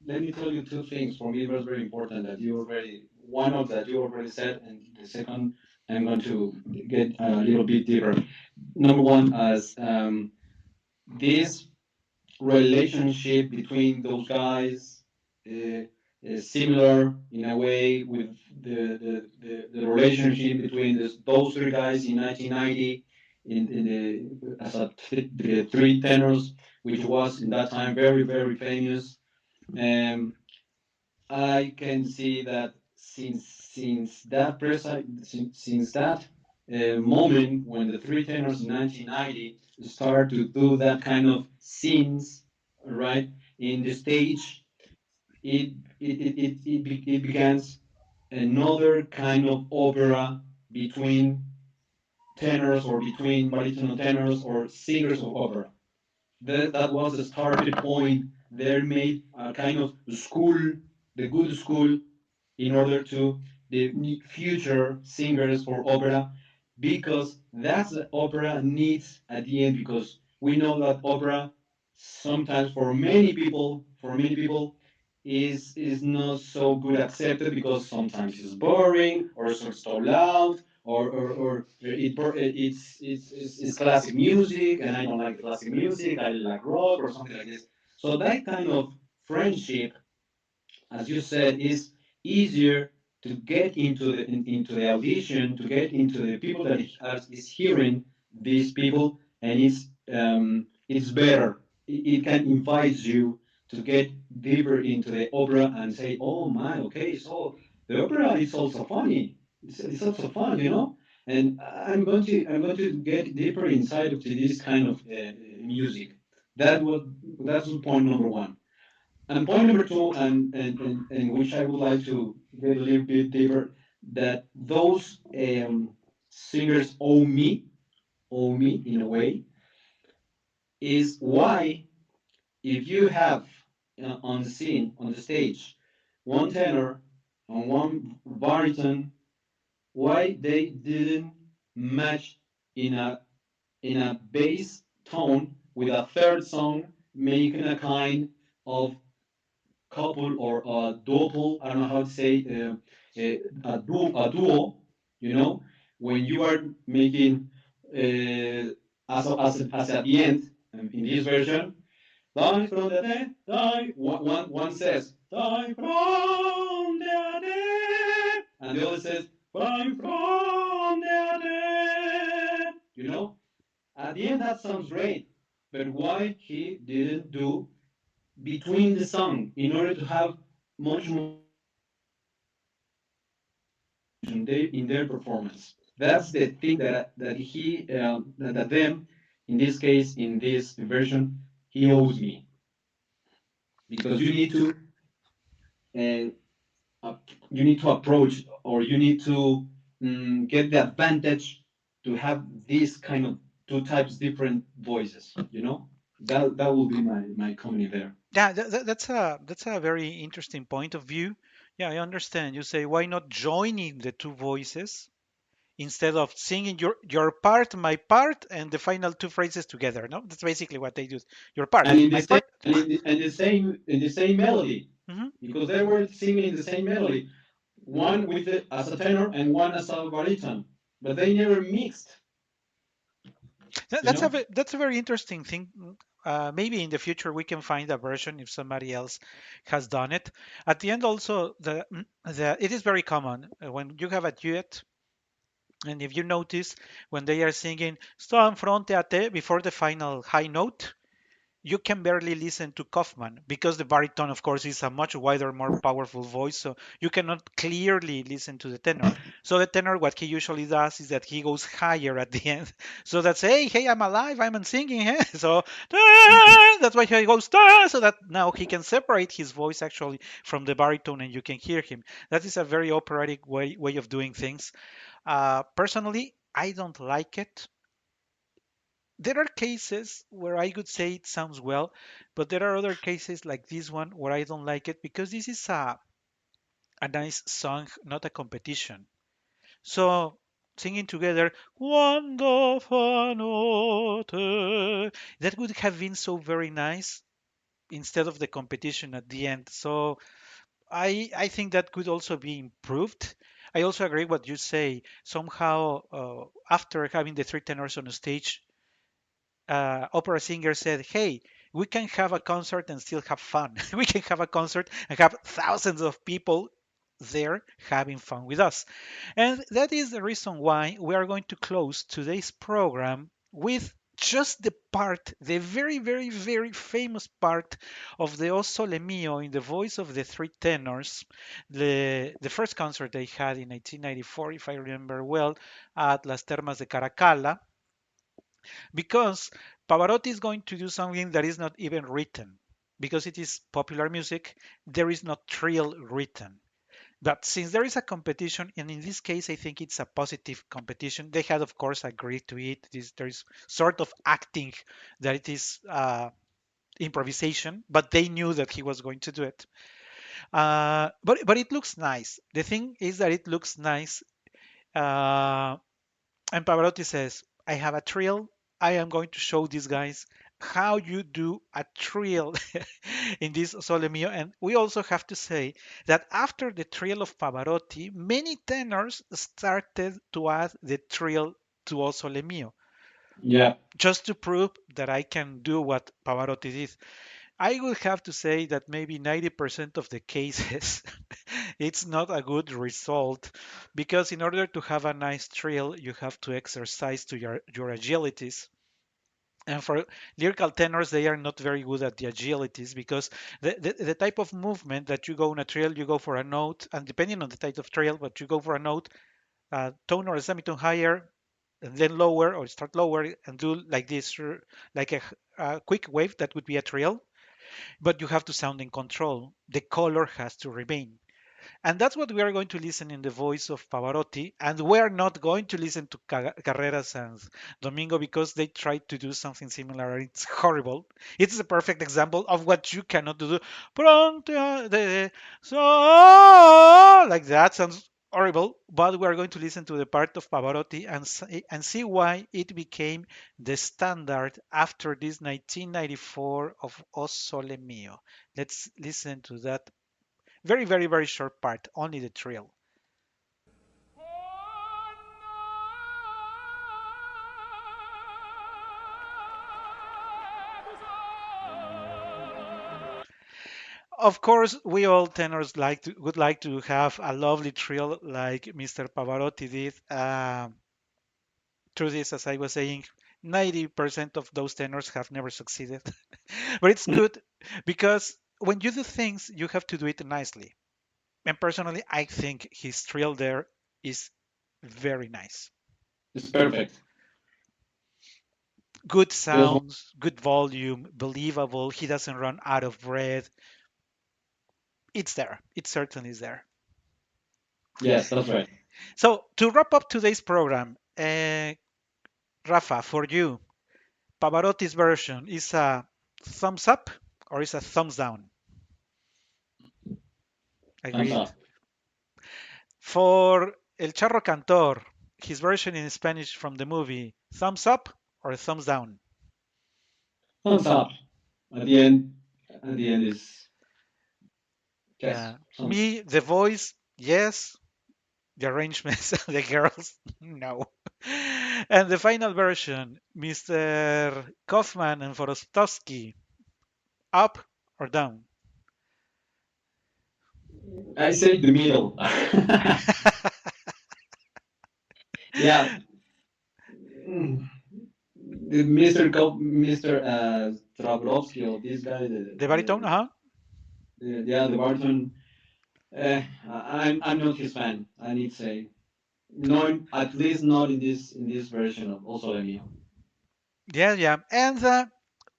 let me tell you two things. For me, it was very important that you already, one of that you already said, and the second, I'm going to get a little bit deeper. Number one, as this relationship between those guys, similar in a way with the relationship between those three guys in 1990 in as the three tenors, which was in that time very, very famous. Um, I can see that since that since that moment when the three tenors in 1990 start to do that kind of scenes, right, in the stage, it begins another kind of opera between tenors or between baritone tenors or singers of opera. That was the starting point. They made a kind of school, the good school, in order to the future singers for opera, because that's the opera needs at the end. Because we know that opera sometimes for many people is not so good accepted because sometimes it's boring or so loud or it's classic music and I don't like the classic music. I like rock or something like this. So that kind of friendship, as you said, is easier to get into the audition, to get into the people that is hearing these people, and it's better. It can invite you to get deeper into the opera and say, "Oh my, okay, so the opera is also funny. It's also fun, you know." And I'm going to get deeper inside of this kind of music. That was that's point number one. And point number two, and which I would like to get a little bit deeper, that those singers owe me in a way, is why if you have on the scene, on the stage, one tenor and one baritone, why they didn't match in a bass tone with a third song, making a kind of couple or a double, I don't know how to say, a duo, you know, when you are making, as at the end, in this version, die from the dead, die, one says, die from the dead, and the other says, die from the dead, at the end that sounds great, but why he didn't do between the song in order to have much more in their performance. That's the thing that he that them in this case in this version he owes me, because uh, you need to approach, or you need to get the advantage to have these kind of two types different voices. That will be my comment there. Yeah, that's a very interesting point of view. Yeah, I understand. You say, why not joining the two voices instead of singing your part, my part, and the final two phrases together? No, that's basically what they do. Your part, And in the my same part. in the same melody, Mhm. because they were singing in the same melody, one with as a tenor and one as a baritone, but they never mixed. You know. That's a very interesting thing. Maybe in the future we can find a version if somebody else has done it. At the end, also the it is very common when you have a duet. And if you notice, when they are singing "Sto in fronte a te" before the final high note, you can barely listen to Kaufman because the baritone, of course, is a much wider, more powerful voice. So you cannot clearly listen to the tenor. So the tenor, what he usually does is that he goes higher at the end. So that's, hey, hey, I'm alive, I'm singing. Eh? So that's why he goes, so that now he can separate his voice actually from the baritone and you can hear him. That is a very operatic way of doing things. Personally, I don't like it. There are cases where I would say it sounds well, but there are other cases like this one where I don't like it because this is a nice song, not a competition. So singing together, Quando fa notte, that would have been so very nice instead of the competition at the end. So I think that could also be improved. I also agree what you say. Somehow, after having the three tenors on stage, opera singer said, "Hey, we can have a concert and still have fun. We can have a concert and have thousands of people there having fun with us." And that is the reason why we are going to close today's program with just the part, the very, very, very famous part of the O Sole Mio in the voice of the three tenors, the first concert they had in 1994, if I remember well, at Las Termas de Caracalla, because Pavarotti is going to do something that is not even written. Because it is popular music, there is no trill written. But since there is a competition, and in this case, I think it's a positive competition, they had, of course, agreed to it. There is sort of acting that it is improvisation, but they knew that he was going to do it. But it looks nice. The thing is that it looks nice. Uh, and Pavarotti says, I have a trill. I am going to show these guys how you do a trill in this Sole Mio. And we also have to say that after the trill of Pavarotti, many tenors started to add the trill to O Sole Mio, Yeah. just to prove that I can do what Pavarotti did. I would have to say that maybe 90% of the cases it's not a good result because in order to have a nice trill, you have to exercise to your agilities. And for lyrical tenors, they are not very good at the agilities because the type of movement that you go on a trill, you go for a note, and depending on the type of trill, but you go for a note, tone or a semitone higher, and then lower or start lower and do like this, like a quick wave that would be a trill, but you have to sound in control. The color has to remain. And that's what we are going to listen in the voice of Pavarotti. And we're not going to listen to Carreras and Domingo because they tried to do something similar. It's horrible. It's a perfect example of what you cannot do. Pronto so like that sounds horrible. But we are going to listen to the part of Pavarotti and see why it became the standard after this 1994 of O Sole Mio. Let's listen to that very, very, very short part, only the trill. Of course, we all tenors would like to have a lovely trill like Mr. Pavarotti did. Through this, as I was saying, 90% of those tenors have never succeeded. But it's good because when you do things, you have to do it nicely. And personally, I think his trill there is very nice. It's perfect. Good Just one. sounds, good volume, believable. He doesn't run out of breath. It's there. It certainly is there. Yes, that's right. So to wrap up today's program, Rafa, for you, Pavarotti's version is a thumbs up or is a thumbs down? Thumbs Agreed. up. For El Charro Cantor, his version in Spanish from the movie, thumbs up or thumbs down? Thumbs up. At the end, at the end is yes. Yeah. Thumbs. Me, the voice, yes. The arrangements, the girls, no. And the final version, Mr. Kaufman and Forostowski, up or down? I say the middle. Yeah. Mm. The Mr. Trabrovsky or this guy, The baritone, uh-huh. yeah, the Barton. I'm not his fan. I need to say, no, at least not in this version of Also the Mio. Yeah, yeah. And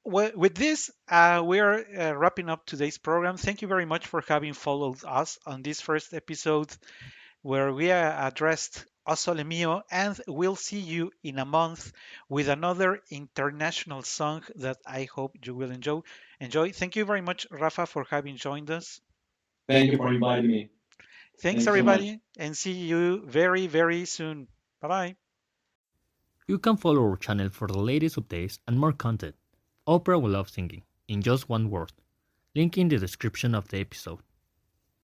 with this, we're wrapping up today's program. Thank you very much for having followed us on this first episode where we addressed O Sole Mio, and we'll see you in a month with another international song that I hope you will enjoy. Thank you very much, Rafa, for having joined us. Thank you for inviting me. Thanks, Thanks so much. everybody, and see you very, very soon. Bye bye. You can follow our channel for the latest updates and more content. Opera We Love Singing, in just one word. Link in the description of the episode.